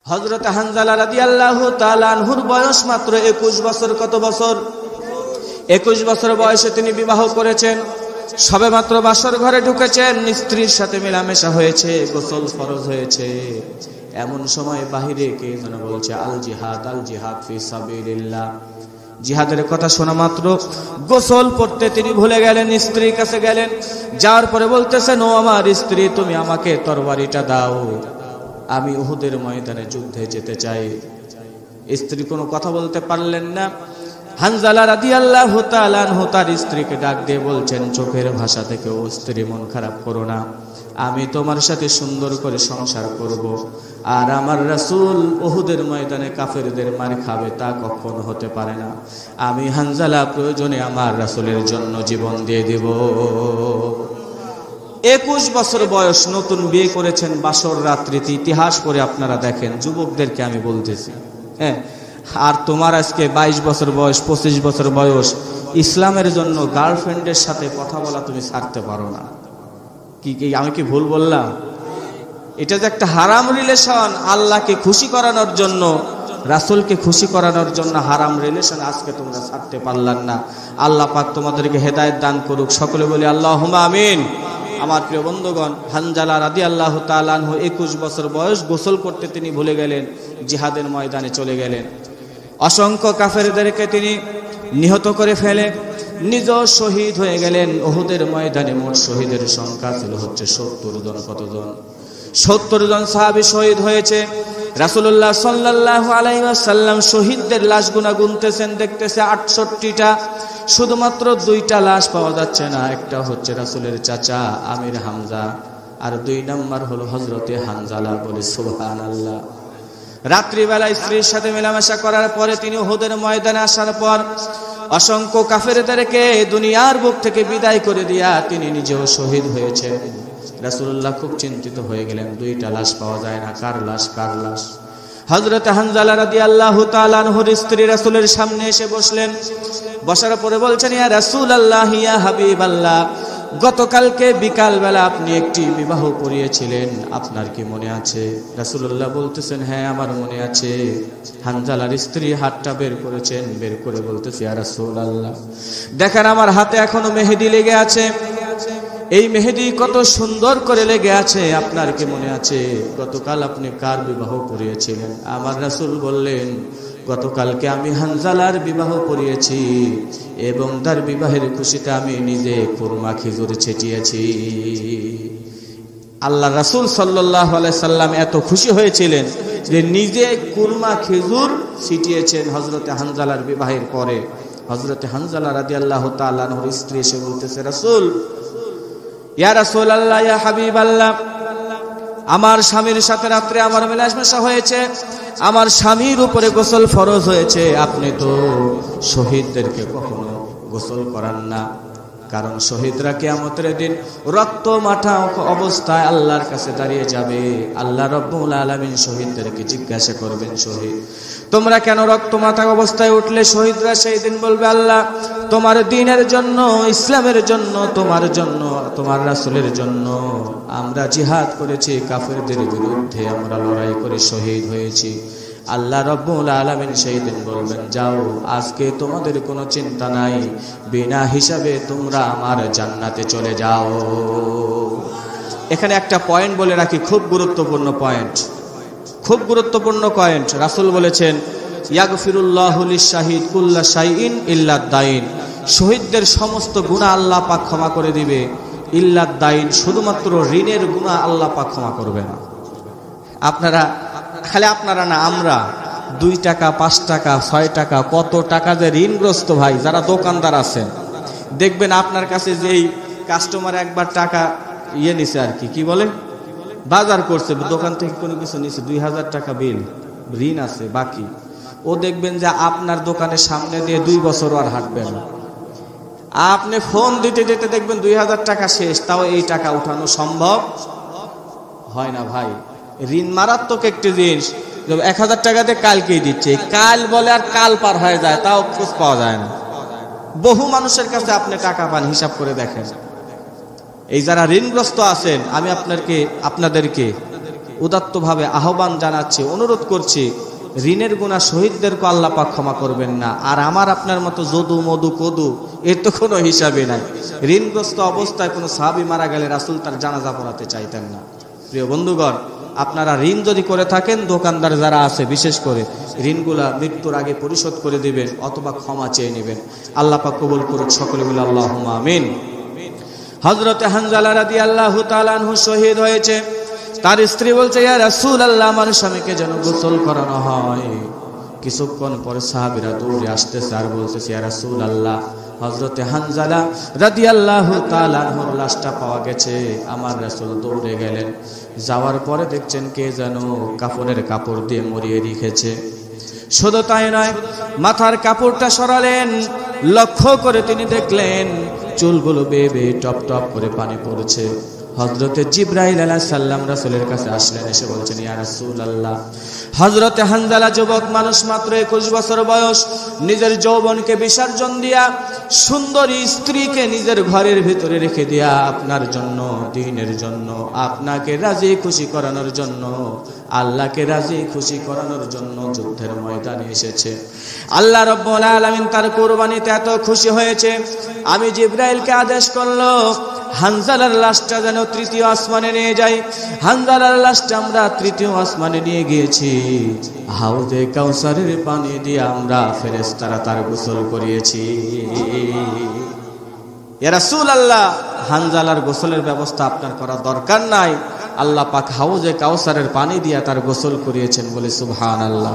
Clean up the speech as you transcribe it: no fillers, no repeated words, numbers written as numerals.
হযরত হানজালা রাদিয়াল্লাহু তাআলা আনহুর বয়স মাত্র 21 বছর। কত বছর? 21 বছর বয়সে তিনি বিবাহ করেছেন। সবেমাত্র বাসর ঘরে ঢুকেছেন, স্ত্রীর সাথে মেলামেশা হয়েছে, গোসল ফরজ হয়েছে। এমন সময় বাহিরে কে যেন বলছে আল জিহাদ ফি সাবিলিল্লাহ। জিহাদের কথা শোনা মাত্র গোসল পড়তে তিনি ভুলে গেলেন, স্ত্রীর কাছে গেলেন। যাওয়ার পরে বলতেছেন, ও আমার স্ত্রী, তুমি আমাকে তরবারিটা দাও, আমি উহুদের ময়দানে যুদ্ধে যেতে চাই। স্ত্রী কোনো কথা বলতে পারলেন না। হানজালা রাদিয়াল্লাহু তাআলা আনহু তার স্ত্রীকে ডাক দিয়ে বলছেন চোখের ভাষা থেকে, ও স্ত্রী, মন খারাপ করো না, আমি তোমার সাথে সুন্দর করে সংসার করব, আর আমার রাসূল উহুদের ময়দানে কাফেরদের মার খাবে তা কখনো হতে পারে না। আমি হানজালা প্রয়োজনে আমার রাসূলের জন্য জীবন দিয়ে দেব। 21 বছর বয়স, নতুন বিয়ে করেছেন, বাসর রাত্রিতে। ইতিহাস পড়ে আপনারা দেখেন, যুবকদেরকে আমি বলতেছি, হ্যাঁ। আর তোমার আজকে 22 বছর বয়স, 25 বছর বয়স, ইসলামের জন্য গার্লফ্রেন্ডের সাথে কথা বলা তুমি ছাড়তে পারো না। কি আমি কি ভুল বললাম? এটা যে একটা হারাম রিলেশন, আল্লাহকে খুশি করানোর জন্য, রাসূলকে খুশি করানোর জন্য হারাম রিলেশন আজকে তোমরা ছাড়তে পারলাম না। আল্লাহ পাক তোমাদেরকে হেদায়েত দান করুক। সকলে বলি আল্লাহুম্মা আমিন। আমার প্রিয় বন্ধুগণ, হানজালা রাদিয়াল্লাহু তাআলা আনহু 21 বছর বয়স, গোসল করতে তিনি ভুলে গেলেন, জিহাদের ময়দানে চলে গেলেন। অসংখ্য কাফেরদেরকে তিনি নিহত করে ফেলে নিজেও শহীদ হয়ে গেলেন। উহুদের ময়দানে মোট শহীদের সংখ্যা ছিল হচ্ছে 70 জন। কতজন? 70 জন সাহাবী শহীদ হয়েছে। রাসূলুল্লাহ সাল্লাল্লাহু আলাইহি ওয়াসাল্লাম শহীদদের লাশ গুনতেছেন, দেখতেছে 68টা। শুধুমাত্র 2টা লাশ পাওয়া যাচ্ছে না। একটা হচ্ছে রাসূলের চাচা আমির হামজা, আর 2 নম্বর হলো হযরতে হানজালা। বলে সুবহানাল্লাহ। রাত্রিবেলা স্ত্রীর সাথে মেলামেশা করার পরে তিনি উহুদের ময়দানে আসার পর অসংখ্য কাফেরদেরকে দুনিয়ার বুক থেকে বিদায় করে দিয়া তিনি নিজেও শহীদ হয়েছেন। রাসূলুল্লাহ খুব চিন্তিত হয়ে গেলেন, 2টা লাশ পাওয়া যায় না, কার লাশ? হযরত হানজালা রাদিয়াল্লাহু তাআলা আনহুর স্ত্রী রাসূলের সামনে এসে বসলেন। বসার পরে বলছেন, ইয়া রাসূলুল্লাহ, ইয়া হাবিবাল্লাহ, গতকালকে বিকাল বেলা আপনি একটি বিবাহ করিয়েছিলেন, আপনার কি মনে আছে? রাসূলুল্লাহ বলতেছেন, হ্যাঁ আমার মনে আছে। হানজালার স্ত্রী হাতটা বের করেছেন, বের করে বলতেছে, ইয়া রাসূলুল্লাহ, দেখেন আমার হাতে এখনো মেহেদি লেগে আছে, এই মেহেদি কত সুন্দর করে লেগে আছে, আপনার কি মনে আছে গতকাল আপনি কার বিবাহ করিয়েছিলেন? আমার রাসূল বললেন, গতকালকে আমি হানজালার বিবাহ করিয়েছি এবং তার বিবাহের খুশিতে আমি নিজে কুরমা খেজুর ছিটিয়েছি। আল্লাহ রাসূল সাল্লাল্লাহু আলাইহি সাল্লাম এত খুশি হয়েছিলেন যে নিজে কুরমা খেজুর ছিটিয়েছেন হযরতে হানজালার বিবাহের পরে। হযরতে হানজালা রাদিয়াল্লাহু তাআলা আনহুর স্ত্রী এসে বলতেছে, রাসূল, ইয়া রাসূলুল্লাহ, ইয়া হাবিবাল্লাহ, আমার স্বামীর সাথে রাত্রে আমার মেলামেশা হয়েছে, আমার স্বামীর উপরে গোসল ফরজ হয়েছে। আপনি তো শহীদদেরকে কখনো গোসল করান না, কারণ শহীদরা কিয়ামতের দিন রক্ত মাখা অবস্থায় আল্লাহর কাছে দাঁড়িয়ে যাবে। আল্লাহ রাব্বুল আলামিন শহীদদেরকে জিজ্ঞাসা করবেন, শহীদ তোমরা কেন রক্ত মাখা অবস্থায় উঠলে? শহীদরা সেই দিন বলবে, আল্লাহ তোমার দ্বীনের জন্য, ইসলামের জন্য, তোমার জন্য, তোমার রাসূলের জন্য আমরা জিহাদ করেছি, কাফেরদের বিরুদ্ধে আমরা লড়াই করে শহীদ হয়েছি। আল্লাহ রাব্বুল আলামিন সেই দিন বলবেন, যাও, আজকে তোমাদের কোনো চিন্তা নাই, বিনা হিসাবে তোমরা আমার জান্নাতে চলে যাও। এখানে একটা পয়েন্ট বলে রাখি, খুব গুরুত্বপূর্ণ পয়েন্ট, খুব গুরুত্বপূর্ণ পয়েন্ট। রাসূল বলেছেন, ইয়াগফিরুল্লাহু লিশ-শাহিদ কুল্লা শাইইন ইল্লা দাইন, শহীদদের সমস্ত গুনাহ আল্লাহ পাক ক্ষমা করে দিবে, ইল্লা দাইন, শুধুমাত্র ঋণের গুনাহ আল্লাহ পাক ক্ষমা করবে না। আপনারা না, আমরা 2 টাকা, 5 টাকা, 6 টাকা, কত টাকা যে ঋণগ্রস্ত ভাই, যারা দোকানদার আছেন, দেখবেন আপনার কাছে যেই কাস্টমার একবার টাকা নিছে, আর কি বলে, বাজার করছে, দোকান থেকে কোনো কিছু নিছে, 2000 টাকা বিল ঋণ আছে বাকি, ও দেখবেন যে আপনার দোকানের সামনে দিয়ে 2 বছর আর হাঁটবে না। আপনি ফোন দিতে দিতে দেখবেন 2000 টাকা শেষ, তাও এই টাকা উঠানো সম্ভব হয় না ভাই। ঋণ মারাত্মক একটি জিনিস। 1000 টাকাতে কালকেই দিচ্ছে, কাল বলে আর কাল পার হয়ে যায়, তাও খোঁজ পাওয়া যায় না। বহু মানুষের কাছে আপনি টাকা পান, হিসাব করে দেখেন। এই যারা ঋণগ্রস্ত আছেন, আমি আপনাদেরকে উদাত্তভাবে আহ্বান জানাচ্ছি, অনুরোধ করছি, ঋণের গুনাহ শহীদদেরকে আল্লাহ পাক ক্ষমা করবেন না, আর আমার আপনার মতো যদু মধু কদু এর তো কোনো হিসাবে নাই। ঋণগ্রস্ত অবস্থায় কোনো সাহাবী মারা গেলে রাসূল তার জানাজা পড়াতে চাইতেন না। প্রিয় বন্ধুগণ, আপনারা ঋণ যদি করে থাকেন, দোকানদার যারা আছে বিশেষ করে, ঋণগুলা মৃত্যুর আগে পরিশোধ করে দিবেন অথবা ক্ষমা চেয়ে নেবেন। আল্লাহ পাক কবুল করুক, সকলে বলে আল্লাহুম্মা আমিন। হযরতে হানজালা রাদিয়াল্লাহু তাআলা আনহু শহীদ হয়েছে। তার স্ত্রী বলছে, ইয়া রাসূলুল্লাহ, আমার স্বামীকে যেন গোসল করানো হয়। কিছুক্ষণ পরে সাহাবীরা দৌড়ে আসতেছে আর বলতেছে, ইয়া রাসূলুল্লাহ, হযরতে হানজালা রাদিয়াল্লাহু তাআলা আনহুর লাশটা পাওয়া গেছে। আমার রাসূল দৌড়ে গেলেন, যাওয়ার পরে দেখছেন কে যেন কাফনের কাপড় দিয়ে মুড়িয়ে রেখেছে। শুধু তাই নয়, মাথার কাপড়টা সরালেন, লক্ষ্য করে তিনি দেখলেন চুলগুলো বেয়ে বেয়ে টপ টপ করে পানি পড়ছে। হযরতে জিবরাইল আলাইহিস সালাম রাসূলের কাছে আসলেন, এসে বলছেন, ইয়া রাসূলুল্লাহ, হযরতে হানজালা যুবক মানুষ, মাত্র 21 বছর বয়স, নিজের যৌবনকে বিসর্জন দিয়া সুন্দরী স্ত্রীকে নিজের ঘরের ভিতরে রেখে দিয়া আপনার জন্য, দ্বীনের জন্য, আপনাকে রাজি খুশি করানোর জন্য, আল্লাহকে রাজি খুশি করানোর জন্য যুদ্ধের ময়দানে এসেছে। আল্লাহ রাব্বুল আলামিন তার কুরবানিতে এত খুশি হয়েছে, আমি জিবরাইলকে আদেশ করলো হানজালার লাশটা যেন 3য় আসমানে নিয়ে যাই। হানজালার লাশটা আমরা 3য় আসমানে নিয়ে গিয়েছি। হাউজে কাউসারের পানি দিয়ে আমরা ফেরেশতারা তার গোসল করিয়েছি। ইয়া রাসূলুল্লাহ, হানজালার গোসলের ব্যবস্থা আপনার করা দরকার নাই, আল্লাহ পাক হাউজে কাউসারের পানি দিয়ে তার গোসল করিয়েছেন, বলে সুবহানাল্লাহ।